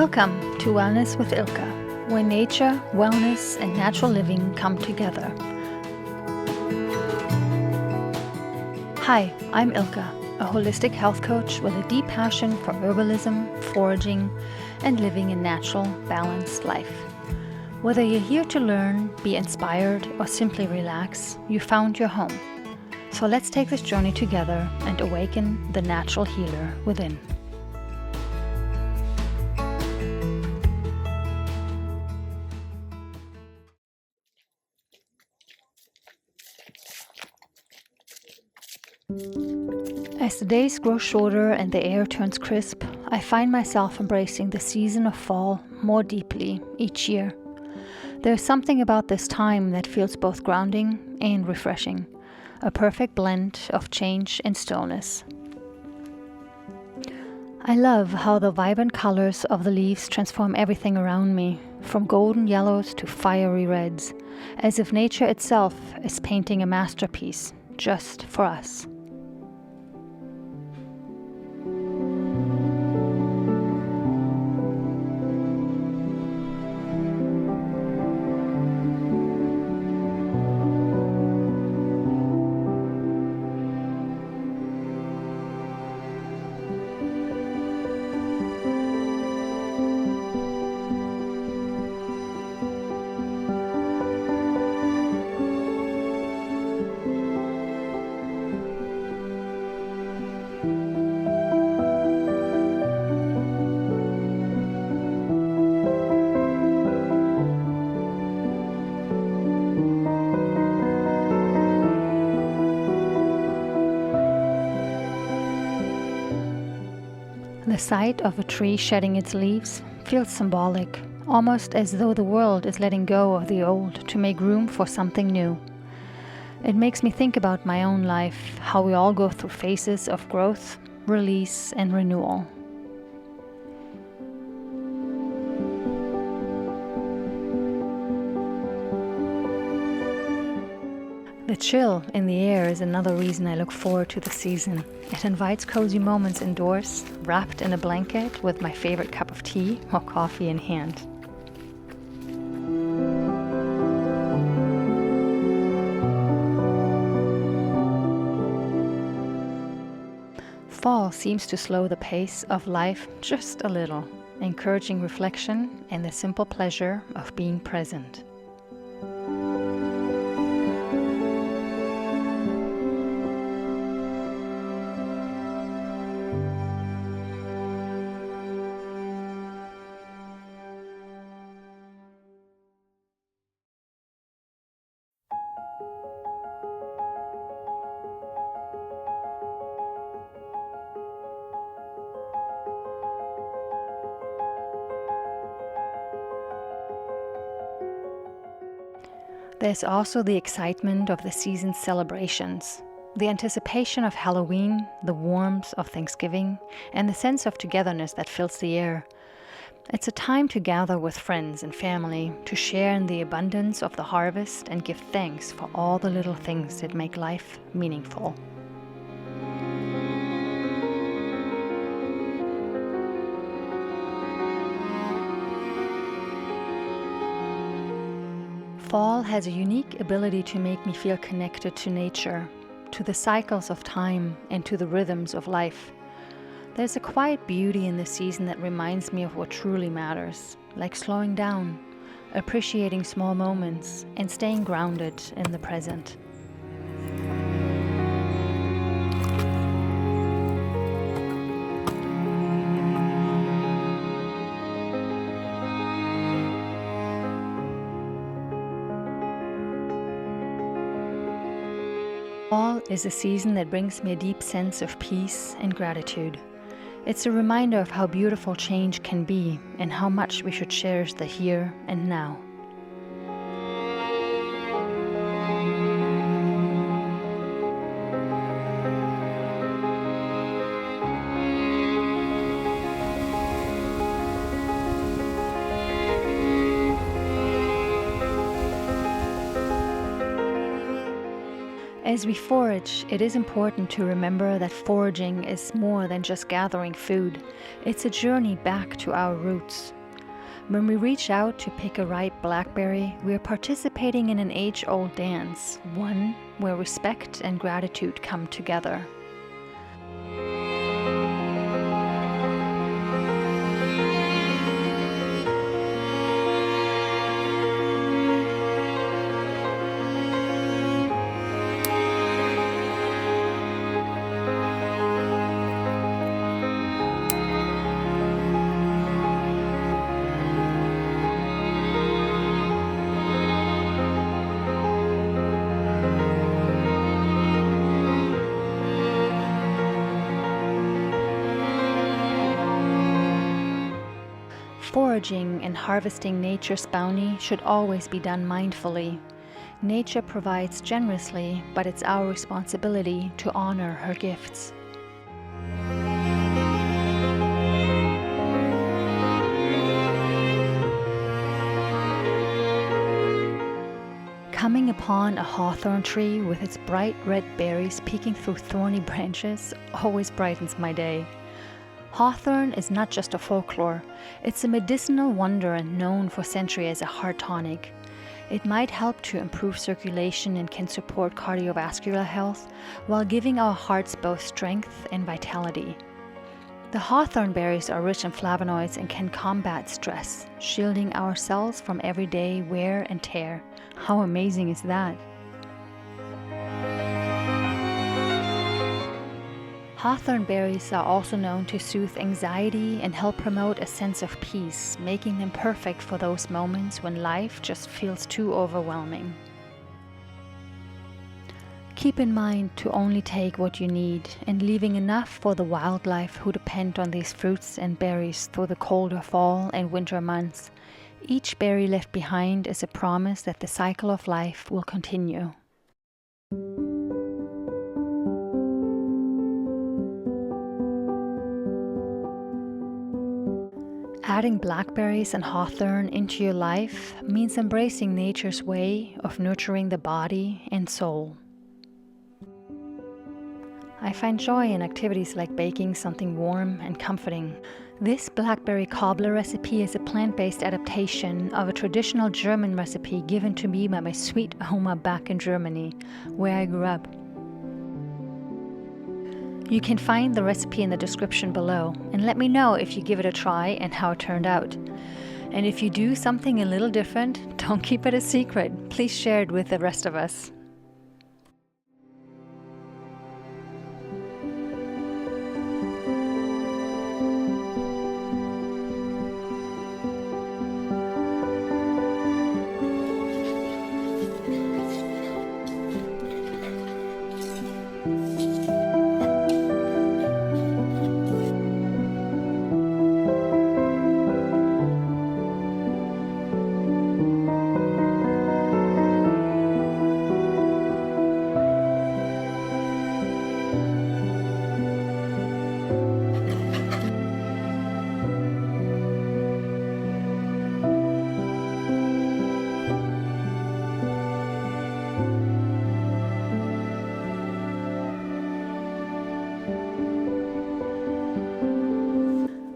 Welcome to Wellness with Ilka, where nature, wellness, and natural living come together. Hi, I'm Ilka, a holistic health coach with a deep passion for herbalism, foraging, and living a natural, balanced life. Whether you're here to learn, be inspired, or simply relax, you found your home. So let's take this journey together and awaken the natural healer within. As the days grow shorter and the air turns crisp, I find myself embracing the season of fall more deeply each year. There's something about this time that feels both grounding and refreshing, a perfect blend of change and stillness. I love how the vibrant colors of the leaves transform everything around me, from golden yellows to fiery reds, as if nature itself is painting a masterpiece just for us. The sight of a tree shedding its leaves feels symbolic, almost as though the world is letting go of the old to make room for something new. It makes me think about my own life, how we all go through phases of growth, release, and renewal. The chill in the air is another reason I look forward to the season. It invites cozy moments indoors, wrapped in a blanket with my favorite cup of tea or coffee in hand. Fall seems to slow the pace of life just a little, encouraging reflection and the simple pleasure of being present. There's also the excitement of the season's celebrations, the anticipation of Halloween, the warmth of Thanksgiving, and the sense of togetherness that fills the air. It's a time to gather with friends and family, to share in the abundance of the harvest and give thanks for all the little things that make life meaningful. Fall has a unique ability to make me feel connected to nature, to the cycles of time, and to the rhythms of life. There's a quiet beauty in the season that reminds me of what truly matters, like slowing down, appreciating small moments, and staying grounded in the present. Fall is a season that brings me a deep sense of peace and gratitude. It's a reminder of how beautiful change can be and how much we should cherish the here and now. As we forage, it is important to remember that foraging is more than just gathering food. It's a journey back to our roots, When we reach out to pick a ripe blackberry, we are participating in an age-old dance, one where respect and gratitude come together. Foraging and harvesting nature's bounty should always be done mindfully. Nature provides generously, but it's our responsibility to honor her gifts. Coming upon a hawthorn tree with its bright red berries peeking through thorny branches always brightens my day. Hawthorn is not just a folklore, it's a medicinal wonder and known for centuries as a heart tonic. It might help to improve circulation and can support cardiovascular health while giving our hearts both strength and vitality. The hawthorn berries are rich in flavonoids and can combat stress, shielding our cells from everyday wear and tear. How amazing is that? Hawthorn berries are also known to soothe anxiety and help promote a sense of peace, making them perfect for those moments when life just feels too overwhelming. Keep in mind to only take what you need and leaving enough for the wildlife who depend on these fruits and berries through the colder fall and winter months. Each berry left behind is a promise that the cycle of life will continue. Adding blackberries and hawthorn into your life means embracing nature's way of nurturing the body and soul. I find joy in activities like baking something warm and comforting. This Blackberry Cobbler Recipe is a plant-based adaptation of a traditional German recipe given to me by my sweet Oma back in Germany, where I grew up. You can find the recipe in the description below, and let me know if you give it a try and how it turned out. And if you do something a little different, don't keep it a secret. Please share it with the rest of us.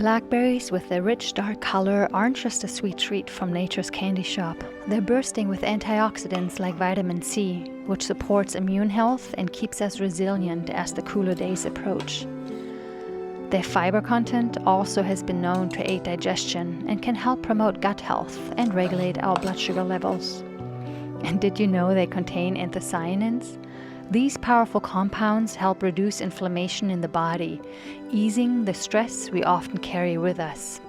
Blackberries with their rich dark color aren't just a sweet treat from nature's candy shop. They're bursting with antioxidants like vitamin C, which supports immune health and keeps us resilient as the cooler days approach. Their fiber content also has been known to aid digestion and can help promote gut health and regulate our blood sugar levels. And did you know they contain anthocyanins? These powerful compounds help reduce inflammation in the body, easing the stress we often carry with us.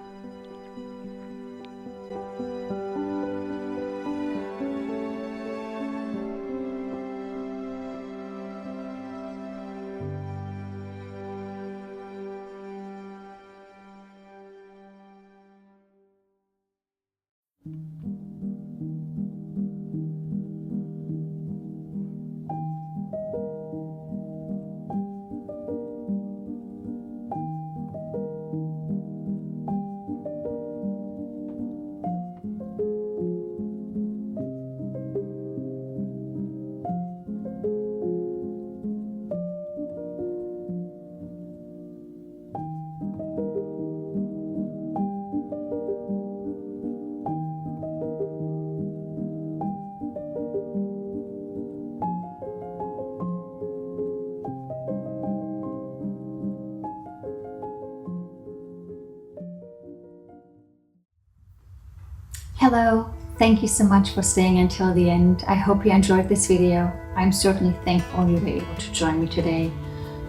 Hello, thank you so much for staying until the end. I hope you enjoyed this video. I'm certainly thankful you were able to join me today.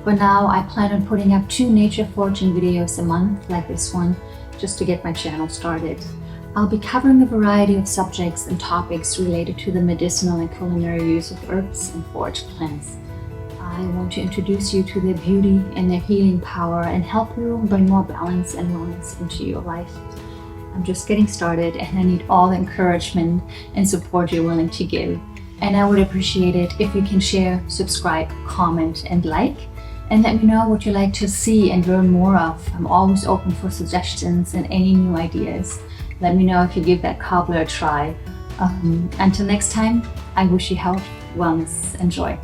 For now, I plan on putting up 2 nature foraging videos a month like this one, just to get my channel started. I'll be covering a variety of subjects and topics related to the medicinal and culinary use of herbs and forage plants. I want to introduce you to their beauty and their healing power and help you bring more balance and wellness into your life. I'm just getting started and I need all the encouragement and support you're willing to give. And I would appreciate it if you can share, subscribe, comment, and like. And let me know what you'd like to see and learn more of. I'm always open for suggestions and any new ideas. Let me know if you give that cobbler a try. Until next time, I wish you health, wellness, and joy.